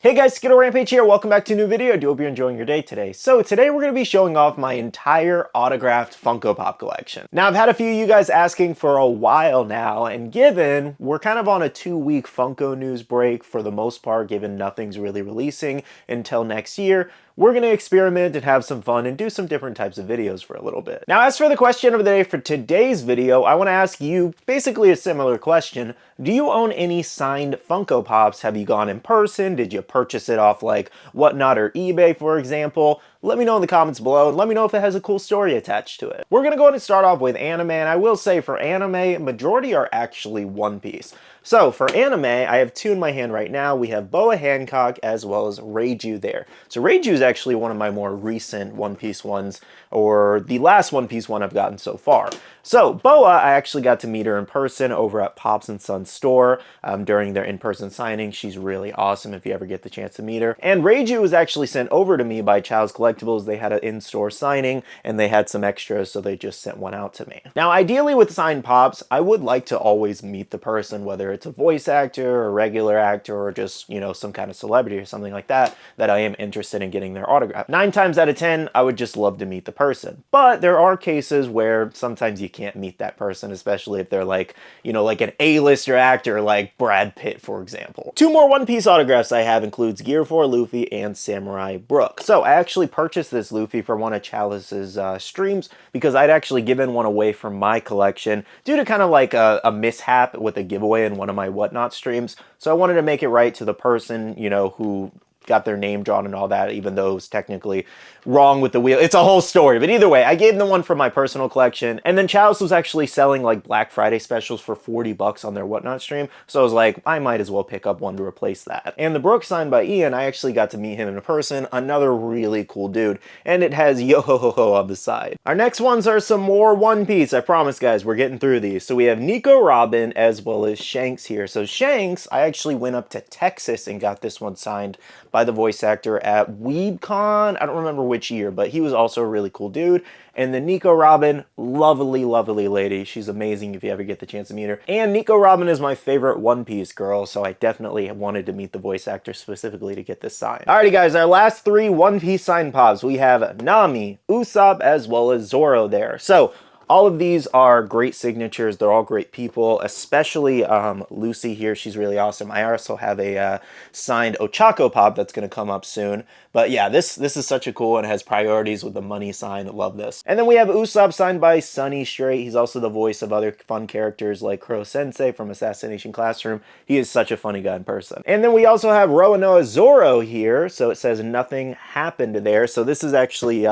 Hey guys, SkittleRampage here. Welcome back to a new video. I do hope you're enjoying your day today. So today we're going to be showing off my entire autographed Funko Pop collection. Now I've had a few of you guys asking for a while now, and given we're kind of on a 2-week Funko news break for the most part, given nothing's really releasing until next year, we're going to experiment and have some fun and do some different types of videos for a little bit. Now, as for the question of the day for today's video, I want to ask you basically a similar question. Do you own any signed Funko Pops? Have you gone in person? Did you purchase it off like Whatnot or eBay, for example? Let me know in the comments below and let me know if it has a cool story attached to it. We're going to go ahead and start off with anime, and I will say for anime, majority are actually One Piece. So for anime, I have two in my hand right now. We have Boa Hancock as well as Reiju there. So Reiju is actually one of my more recent One Piece ones, or the last One Piece one I've gotten so far. So Boa, I actually got to meet her in person over at Pops & Sons store during their in-person signing. She's really awesome if you ever get the chance to meet her. And Reiju was actually sent over to me by Child's Collectibles. They had an in-store signing and they had some extras, so they just sent one out to me. Now, ideally with signed Pops, I would like to always meet the person, whether it's a voice actor or a regular actor or just, you know, some kind of celebrity or something like that, that I am interested in getting their autograph. 9 times out of 10, I would just love to meet the person. But there are cases where sometimes you can't meet that person, especially if they're like, you know, like an A-lister actor like Brad Pitt, for example. 2 more One Piece autographs I have includes Gear 4 Luffy and Samurai Brook. So I actually purchased this Luffy for one of Chalice's streams because I'd actually given one away from my collection due to kind of like a mishap with a giveaway in one of my Whatnot streams. So I wanted to make it right to the person, you know, who got their name drawn and all that, even though it was technically wrong with the wheel. It's a whole story, but either way, I gave them one from my personal collection, and then Chalice was actually selling like Black Friday specials for 40 bucks on their Whatnot stream, so I was like, I might as well pick up one to replace that. And the Brook signed by Ian, I actually got to meet him in person, another really cool dude, and it has yo ho ho ho on the side. Our next ones are some more One Piece. I promise, guys, we're getting through these. So we have Nico Robin as well as Shanks here. So Shanks, I actually went up to Texas and got this one signed by the voice actor at WeebCon. I don't remember which year, but he was also a really cool dude. And then Nico Robin, lovely, lovely lady. She's amazing if you ever get the chance to meet her. And Nico Robin is my favorite One Piece girl, so I definitely wanted to meet the voice actor specifically to get this signed. Alrighty guys, our last 3 One Piece signed pops. We have Nami, Usopp, as well as Zoro there. So all of these are great signatures. They're all great people, especially Lucy here. She's really awesome. I also have a signed Ochako Pop that's going to come up soon. But yeah, this is such a cool one. It has priorities with the money sign. Love this. And then we have Usopp signed by Sonny Strait. He's also the voice of other fun characters like Crow Sensei from Assassination Classroom. He is such a funny guy in person. And then we also have Roanoa Zoro here. So it says nothing happened there. So this is actually...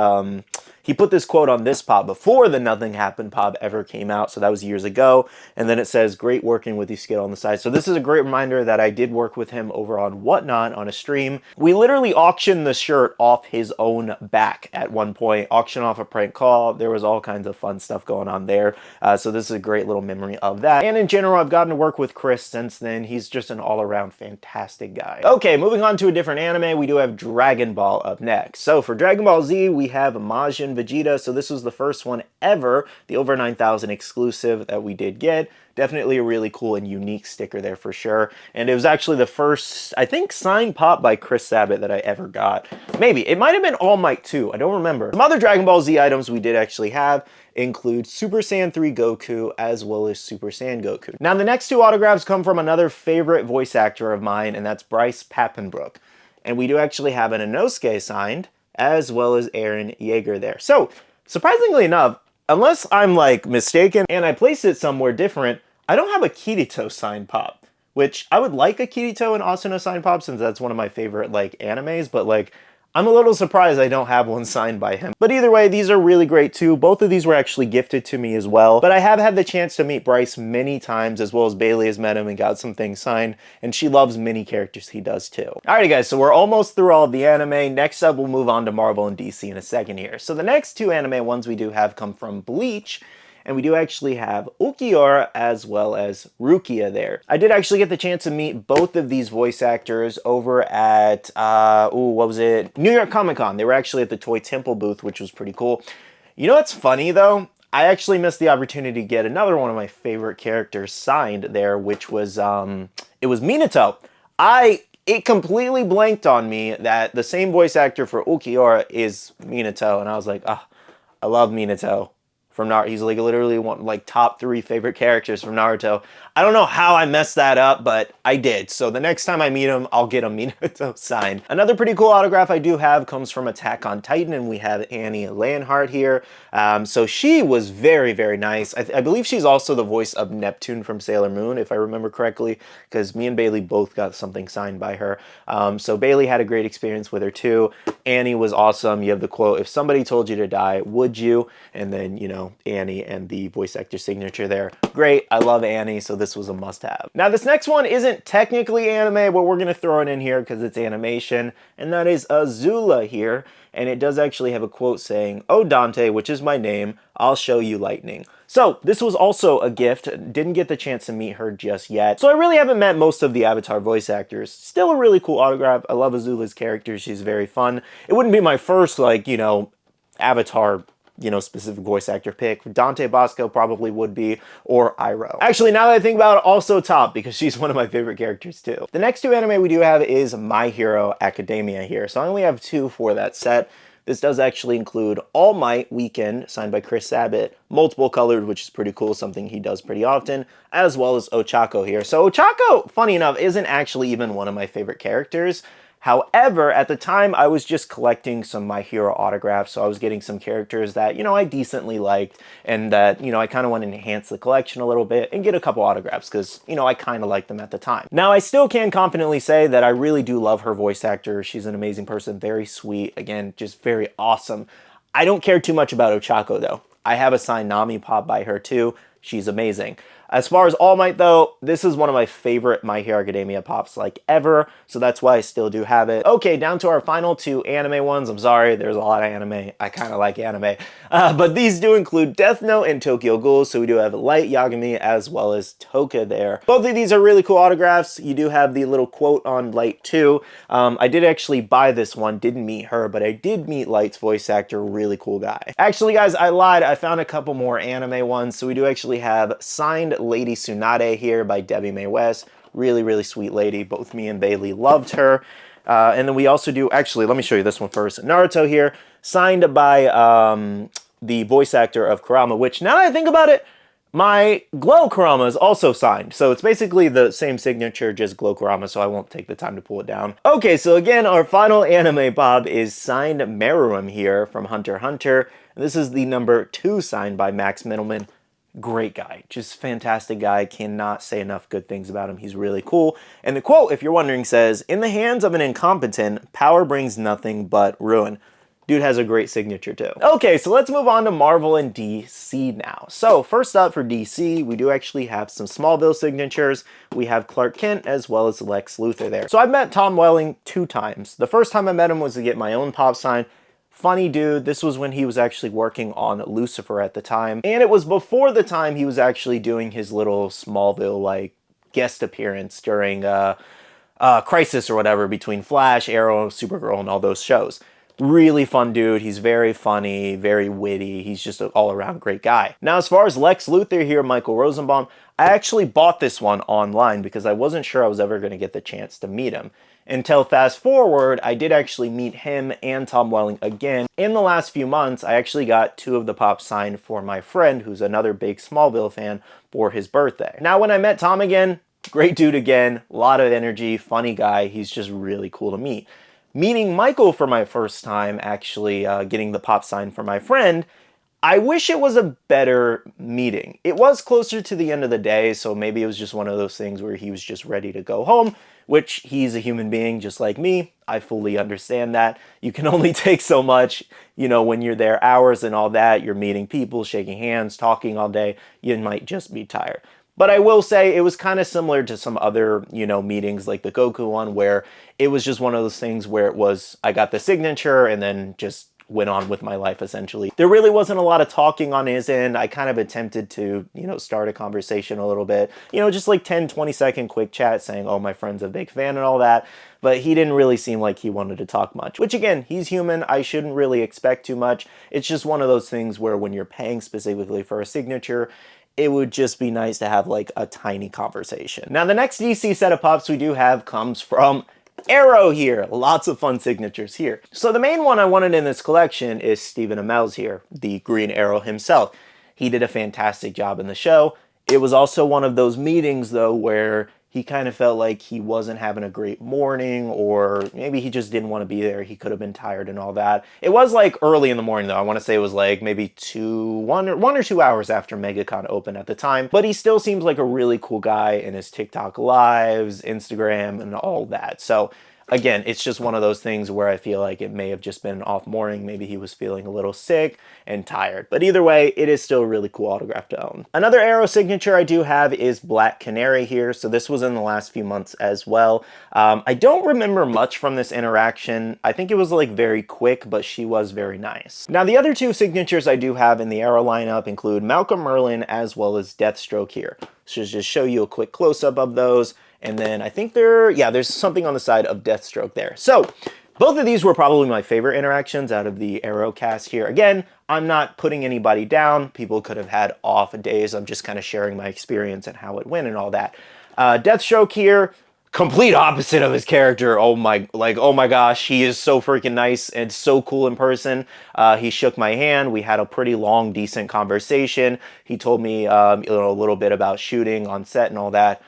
he put this quote on this pop before the Nothing Happened pop ever came out, so that was years ago. And then it says, great working with you, Skittle, on the side. So this is a great reminder that I did work with him over on Whatnot on a stream. We literally auctioned the shirt off his own back at one point, auctioned off a prank call. There was all kinds of fun stuff going on there. So this is a great little memory of that. And in general, I've gotten to work with Chris since then. He's just an all-around fantastic guy. Okay, moving on to a different anime, we do have Dragon Ball up next. So for Dragon Ball Z, we have Majin Vegeta. So this was the first one ever, the over 9,000 exclusive that we did get. Definitely a really cool and unique sticker there for sure. And it was actually the first, I think, signed pop by Chris Sabat that I ever got. Maybe. It might have been All Might too. I don't remember. Some other Dragon Ball Z items we did actually have include Super Saiyan 3 Goku as well as Super Saiyan Goku. Now the next 2 autographs come from another favorite voice actor of mine, and that's Bryce Papenbrook. And we do actually have an Inosuke signed as well as Aaron Yeager there. So, surprisingly enough, unless I'm like mistaken and I placed it somewhere different, I don't have a Kirito signed pop, which I would like a Kirito and Asuna signed pop since that's one of my favorite like animes, but like I'm a little surprised I don't have one signed by him. But either way, these are really great too. Both of these were actually gifted to me as well. But I have had the chance to meet Bryce many times, as well as Bailey has met him and got some things signed. And she loves many characters he does too. Alrighty guys, so we're almost through all of the anime. Next up, we'll move on to Marvel and DC in a second here. So the next 2 anime ones we do have come from Bleach. And we do actually have Ulquiorra as well as Rukia there. I did actually get the chance to meet both of these voice actors over at, what was it? New York Comic Con. They were actually at the Toy Temple booth, which was pretty cool. You know what's funny though? I actually missed the opportunity to get another one of my favorite characters signed there, which was, it was Minato. I it completely blanked on me that the same voice actor for Ulquiorra is Minato, and I was like, ah, I love Minato from Naruto. He's like literally one like top 3 favorite characters from Naruto. I don't know how I messed that up, but I did. So the next time I meet him, I'll get a Minato sign. Another pretty cool autograph I do have comes from Attack on Titan, and we have Annie Leonhardt here. So she was very, very nice. I believe she's also the voice of Neptune from Sailor Moon, if I remember correctly, because me and Bailey both got something signed by her. So Bailey had a great experience with her too. Annie was awesome. You have the quote, "If somebody told you to die, would you?" And then, you know, Annie and the voice actor signature there. Great. I love Annie, so this was a must-have. Now, this next one isn't technically anime, but we're going to throw it in here because it's animation, and that is Azula here. And it does actually have a quote saying, "Oh, Dante, which is my name, I'll show you lightning." So this was also a gift. Didn't get the chance to meet her just yet. So I really haven't met most of the Avatar voice actors. Still a really cool autograph. I love Azula's character. She's very fun. It wouldn't be my first, like, you know, Avatar, you know, specific voice actor pick. Dante Bosco probably would be, or Iroh. Actually, now that I think about it, also Top, because she's one of my favorite characters too. The next 2 anime we do have is My Hero Academia here. So I only have 2 for that set. This does actually include All Might Weekend, signed by Chris Sabat, multiple colored, which is pretty cool, something he does pretty often, as well as Ochako here. So Ochako, funny enough, isn't actually even one of my favorite characters. However, at the time, I was just collecting some My Hero autographs, so I was getting some characters that, you know, I decently liked, and that, you know, I kind of want to enhance the collection a little bit and get a couple autographs, because, you know, I kind of liked them at the time. Now, I still can confidently say that I really do love her voice actor. She's an amazing person, very sweet, again, just very awesome. I don't care too much about Ochako, though. I have a signed Nami pop by her, too. She's amazing. As far as All Might, though, this is one of my favorite My Hero Academia pops like ever, so that's why I still do have it. Okay, down to our final 2 anime ones. I'm sorry, there's a lot of anime. I kind of like anime. But these do include Death Note and Tokyo Ghoul, so we do have Light Yagami as well as Toka there. Both of these are really cool autographs. You do have the little quote on Light too. I did actually buy this one, didn't meet her, but I did meet Light's voice actor, really cool guy. Actually, guys, I lied. I found a couple more anime ones, so we do actually have signed Lady Tsunade here by Debbie Mae West. Really, really sweet lady. Both me and Bailey loved her. And then we also do, actually, let me show you this one first. Naruto here, signed by the voice actor of Kurama, which now that I think about it, my Glow Kurama is also signed. So it's basically the same signature, just Glow Kurama, so I won't take the time to pull it down. Okay, so again, our final anime pop is signed Meruem here from Hunter x Hunter. This is the number 2 signed by Max Middleman. Great guy, just fantastic guy. Cannot say enough good things about him. He's really cool. And the quote, if you're wondering, says, "In the hands of an incompetent, power brings nothing but ruin." Dude has a great signature too. Okay, so let's move on to Marvel and DC now. So first up for DC, we do actually have some Smallville signatures. We have Clark Kent as well as Lex Luthor there. So I've met Tom Welling 2 times. The first time I met him was to get my own pop sign. Funny dude. This was when he was actually working on Lucifer at the time. And it was before the time he was actually doing his little Smallville, like, guest appearance during Crisis or whatever between Flash, Arrow, Supergirl, and all those shows. Really fun dude. He's very funny, very witty. He's just an all-around great guy. Now, as far as Lex Luthor here, Michael Rosenbaum, I actually bought this one online because I wasn't sure I was ever going to get the chance to meet him. Until fast forward, I did actually meet him and Tom Welling again. In the last few months, I actually got 2 of the pops signed for my friend, who's another big Smallville fan, for his birthday. Now, when I met Tom again, great dude again, a lot of energy, funny guy. He's just really cool to meet. Meeting Michael for my first time, actually getting the pop sign for my friend, I wish it was a better meeting. It was closer to the end of the day, so maybe it was just one of those things where he was just ready to go home, which he's a human being just like me. I fully understand that. You can only take so much, you know, when you're there hours and all that. You're meeting people, shaking hands, talking all day. You might just be tired. But I will say it was kind of similar to some other, you know, meetings like the Goku one, where it was just one of those things where it was, I got the signature and then just went on with my life, essentially. There really wasn't a lot of talking on his end. I kind of attempted to, you know, start a conversation a little bit, you know, just like 10, 20-second quick chat saying, oh, my friend's a big fan and all that. But he didn't really seem like he wanted to talk much, which again, he's human. I shouldn't really expect too much. It's just one of those things where when you're paying specifically for a signature, it would just be nice to have like a tiny conversation. Now, the next DC set of pops we do have comes from Arrow here, lots of fun signatures here. So the main one I wanted in this collection is Stephen Amell's here, the Green Arrow himself. He did a fantastic job in the show. It was also one of those meetings though where he kind of felt like he wasn't having a great morning, or maybe he just didn't want to be there. He could have been tired and all that. It was like early in the morning though. I want to say it was like maybe 1 or 2 hours after MegaCon opened at the time. But he still seems like a really cool guy in his TikTok lives, Instagram, and all that. So again, it's just one of those things where I feel like it may have just been an off morning. Maybe he was feeling a little sick and tired. But either way, it is still a really cool autograph to own. Another Arrow signature I do have is Black Canary here. So this was in the last few months as well. I don't remember much from this interaction. I think it was like very quick, but she was very nice. Now, the other two signatures I do have in the Arrow lineup include Malcolm Merlyn as well as Deathstroke here. So just show you a quick close-up of those. And then I think there's something on the side of Deathstroke there. So both of these were probably my favorite interactions out of the Arrow cast here. Again, I'm not putting anybody down. People could have had off days. I'm just kind of sharing my experience and how it went and all that. Deathstroke here, complete opposite of his character. Oh my gosh, he is so freaking nice and so cool in person. He shook my hand. We had a pretty long, decent conversation. He told me a little bit about shooting on set and all that.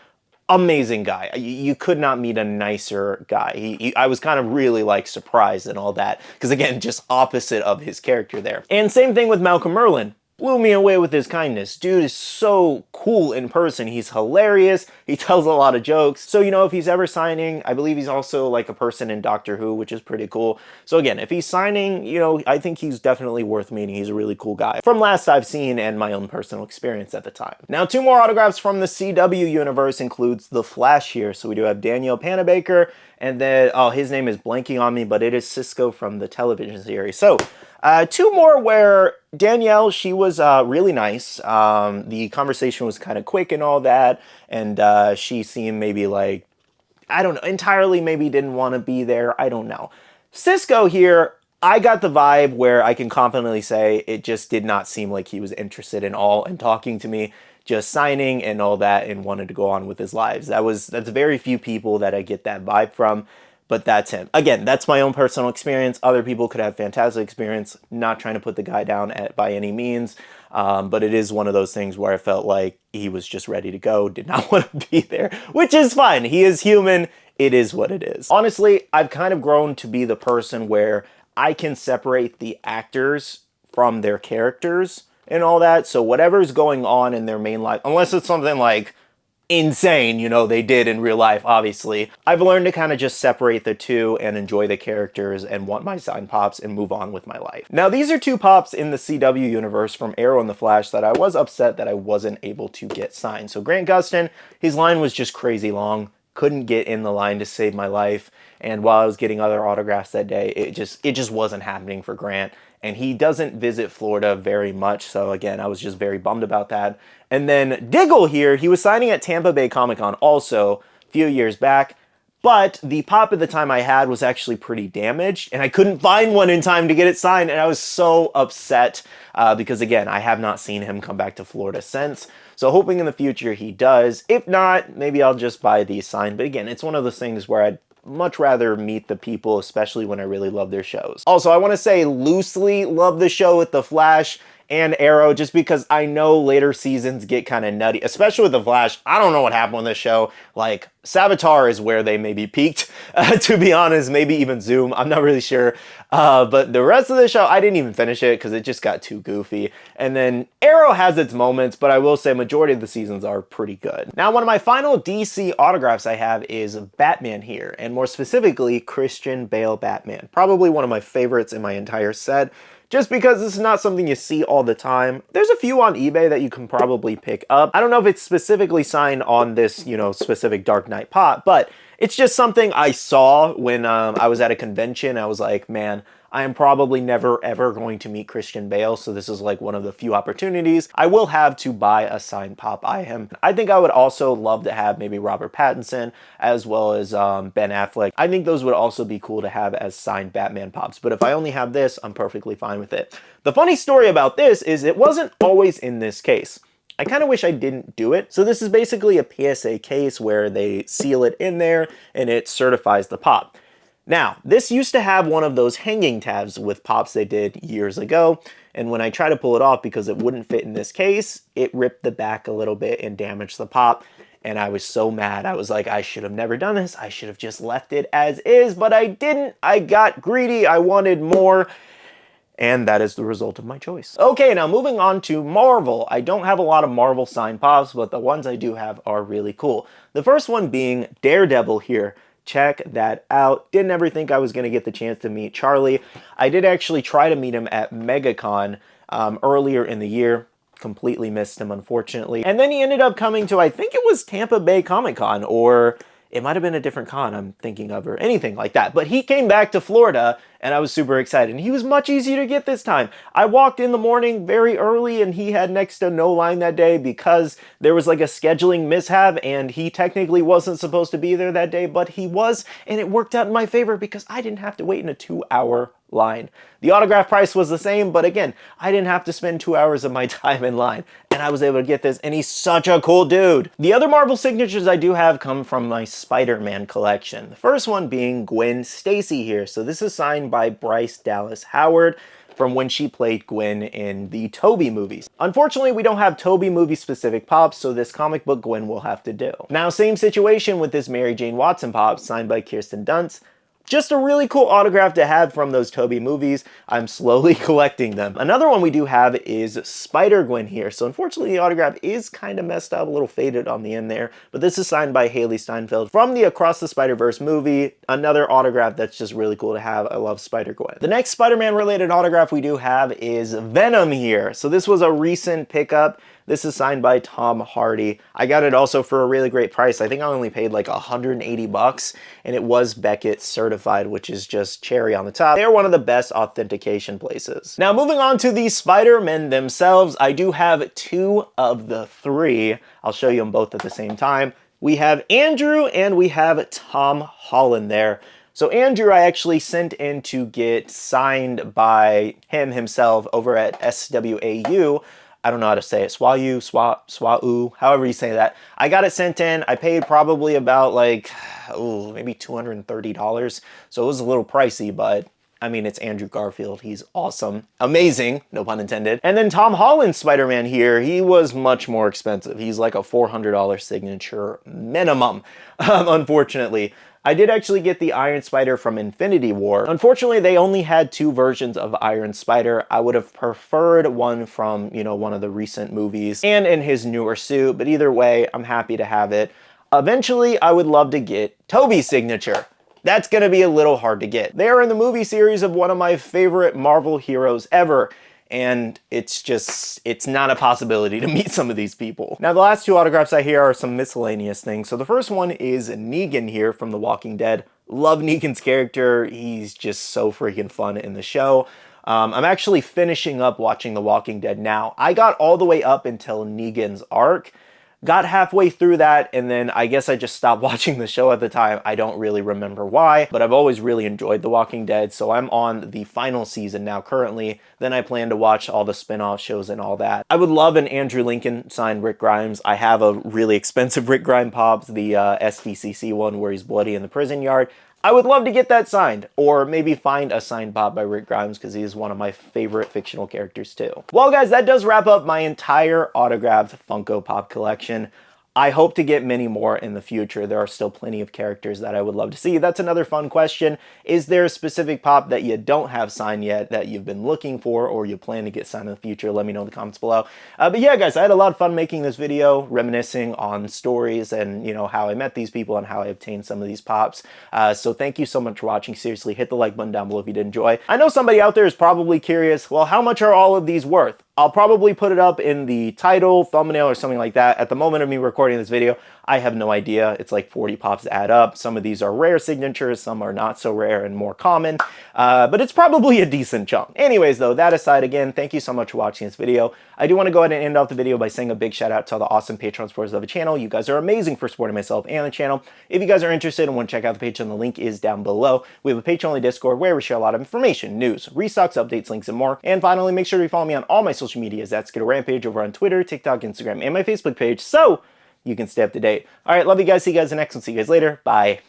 Amazing guy. You could not meet a nicer guy. I was kind of really like surprised and all that, because again, just opposite of his character there. And same thing with Malcolm Merlyn. Blew me away with his kindness. Dude is so cool in person. He's hilarious. He tells a lot of jokes. So, you know, if he's ever signing, I believe he's also like a person in Doctor Who, which is pretty cool. So again, if he's signing, you know, I think he's definitely worth meeting. He's a really cool guy from last I've seen and my own personal experience at the time. Now, two more autographs from the CW universe includes The Flash here. So we do have Danielle Panabaker, and then, oh, his name is blanking on me, but it is Cisco from the television series. So, two more where Danielle, she was really nice. The conversation was kind of quick and all that, and she seemed maybe like, I don't know, entirely maybe didn't want to be there. I don't know. Cisco here, I got the vibe where I can confidently say it just did not seem like he was interested in all and talking to me, just signing and all that, and wanted to go on with his lives. That's very few people that I get that vibe from. But that's him. Again, that's my own personal experience. Other people could have fantastic experience. Not trying to put the guy down by any means. But it is one of those things where I felt like he was just ready to go. Did not want to be there. Which is fine. He is human. It is what it is. Honestly, I've kind of grown to be the person where I can separate the actors from their characters and all that. So whatever's going on in their main life, unless it's something like insane, you know, they did in real life, obviously, I've learned to kind of just separate the two and enjoy the characters and want my signed pops and move on with my life. Now, these are two pops in the CW universe from Arrow and the Flash that I was upset that I wasn't able to get signed. So Grant Gustin, his line was just crazy long. Couldn't get in the line to save my life. And while I was getting other autographs that day, it just wasn't happening for Grant. And he doesn't visit Florida very much. So again, I was just very bummed about that. And then Diggle here, he was signing at Tampa Bay Comic-Con also a few years back. But the pop at the time I had was actually pretty damaged, and I couldn't find one in time to get it signed, and I was so upset because, again, I have not seen him come back to Florida since. So hoping in the future he does. If not, maybe I'll just buy these signed. But again, it's one of those things where I'd much rather meet the people, especially when I really love their shows. Also, I want to say loosely love the show with The Flash and Arrow, just because I know later seasons get kind of nutty, especially with The Flash. I don't know what happened on this show. Like, Savitar is where they maybe peaked, to be honest, maybe even Zoom. I'm not really sure. But the rest of the show, I didn't even finish it because it just got too goofy. And then Arrow has its moments, but I will say majority of the seasons are pretty good. Now, one of my final DC autographs I have is Batman here, and more specifically, Christian Bale Batman. Probably one of my favorites in my entire set, just because this is not something you see all the time. There's a few on eBay that you can probably pick up. I don't know if it's specifically signed on this, you know, specific Dark Knight pop, but it's just something I saw when I was at a convention. I was like, man, I am probably never ever going to meet Christian Bale, so this is like one of the few opportunities I will have to buy a signed pop by him. I think I would also love to have maybe Robert Pattinson as well as Ben Affleck. I think those would also be cool to have as signed Batman pops, but if I only have this, I'm perfectly fine with it. The funny story about this is it wasn't always in this case. I kind of wish I didn't do it. So this is basically a PSA case where they seal it in there and it certifies the pop. Now, this used to have one of those hanging tabs with pops they did years ago, and when I tried to pull it off because it wouldn't fit in this case, it ripped the back a little bit and damaged the pop, and I was so mad. I was like, I should have never done this. I should have just left it as is, but I didn't. I got greedy. I wanted more. And that is the result of my choice. Okay, now moving on to Marvel. I don't have a lot of Marvel signed pops, but the ones I do have are really cool. The first one being Daredevil here. Check that out. Didn't ever think I was going to get the chance to meet Charlie. I did actually try to meet him at MegaCon earlier in the year. Completely missed him, unfortunately. And then he ended up coming to, I think it was Tampa Bay Comic-Con, or it might have been a different con I'm thinking of, or anything like that. But he came back to Florida, and I was super excited. And he was much easier to get this time. I walked in the morning very early, and he had next to no line that day because there was like a scheduling mishap, and he technically wasn't supposed to be there that day, but he was, and it worked out in my favor because I didn't have to wait in a 2-hour line. The autograph price was the same, but again, I didn't have to spend 2 hours of my time in line, and I was able to get this, and he's such a cool dude. The other Marvel signatures I do have come from my Spider-Man collection. The first one being Gwen Stacy here. So this is signed by Bryce Dallas Howard from when she played Gwen in the Tobey movies. Unfortunately, we don't have Tobey movie specific pops, so this comic book Gwen will have to do. Now, same situation with this Mary Jane Watson pop signed by Kirsten Dunst. Just a really cool autograph to have from those Tobey movies. I'm slowly collecting them. Another one we do have is SpiderGwen here. So unfortunately the autograph is kind of messed up, a little faded on the end there, but this is signed by Haley Steinfeld from the Across the Spider-Verse movie. Another autograph that's just really cool to have. I love SpiderGwen. The next Spider-Man related autograph we do have is Venom here. So this was a recent pickup. This is signed by Tom Hardy. I got it also for a really great price. I think I only paid like 180 bucks, and it was Beckett certified, which is just cherry on the top. They're one of the best authentication places. Now moving on to the Spider-Men themselves, I do have 2 of the 3. I'll show you them both at the same time. We have Andrew and we have Tom Holland there. So Andrew, I actually sent in to get signed by him himself over at SWAU. I don't know how to say it. SWAU, however you say that. I got it sent in. I paid probably about like, maybe $230. So it was a little pricey, but I mean, it's Andrew Garfield. He's awesome. Amazing, no pun intended. And then Tom Holland Spider-Man here, he was much more expensive. He's like a $400 signature minimum, unfortunately. I did actually get the Iron Spider from Infinity War. Unfortunately, they only had 2 versions of Iron Spider. I would have preferred one from, you know, one of the recent movies and in his newer suit, but either way, I'm happy to have it. Eventually, I would love to get Tobey's signature. That's gonna be a little hard to get. They are in the movie series of one of my favorite Marvel heroes ever, and it's not a possibility to meet some of these people. Now, the last 2 autographs I hear are some miscellaneous things. So the first one is Negan here from The Walking Dead. Love Negan's character. He's just so freaking fun in the show. I'm actually finishing up watching The Walking Dead now. I got all the way up until Negan's arc. Got halfway through that, and then I guess I just stopped watching the show at the time. I don't really remember why, but I've always really enjoyed The Walking Dead, so I'm on the final season now currently. Then I plan to watch all the spin-off shows and all that. I would love an Andrew Lincoln signed Rick Grimes. I have a really expensive Rick Grimes pops, the SDCC one where he's bloody in the prison yard. I would love to get that signed, or maybe find a signed pop by Rick Grimes because he is one of my favorite fictional characters too. Well guys, that does wrap up my entire autographed Funko Pop collection. I hope to get many more in the future. There are still plenty of characters that I would love to see. That's another fun question. Is there a specific pop that you don't have signed yet that you've been looking for or you plan to get signed in the future? Let me know in the comments below. But yeah, guys, I had a lot of fun making this video, reminiscing on stories and, you know, how I met these people and how I obtained some of these pops. So thank you so much for watching. Seriously, hit the like button down below if you did enjoy. I know somebody out there is probably curious, well, how much are all of these worth? I'll probably put it up in the title, thumbnail, or something like that. At the moment of me recording this video, I have no idea. It's like 40 pops to add up. Some of these are rare signatures, some are not so rare and more common, but it's probably a decent chunk. Anyways, though, that aside, again, thank you so much for watching this video. I do want to go ahead and end off the video by saying a big shout out to all the awesome Patreon supporters of the channel. You guys are amazing for supporting myself and the channel. If you guys are interested and want to check out the Patreon, the link is down below. We have a Patreon-only Discord where we share a lot of information, news, restocks, updates, links, and more. And finally, make sure to follow me on all my social social medias at SkittleRampage over on Twitter, TikTok, Instagram, and my Facebook page, so you can stay up to date. All right, love you guys. See you guys in the next one. See you guys later. Bye.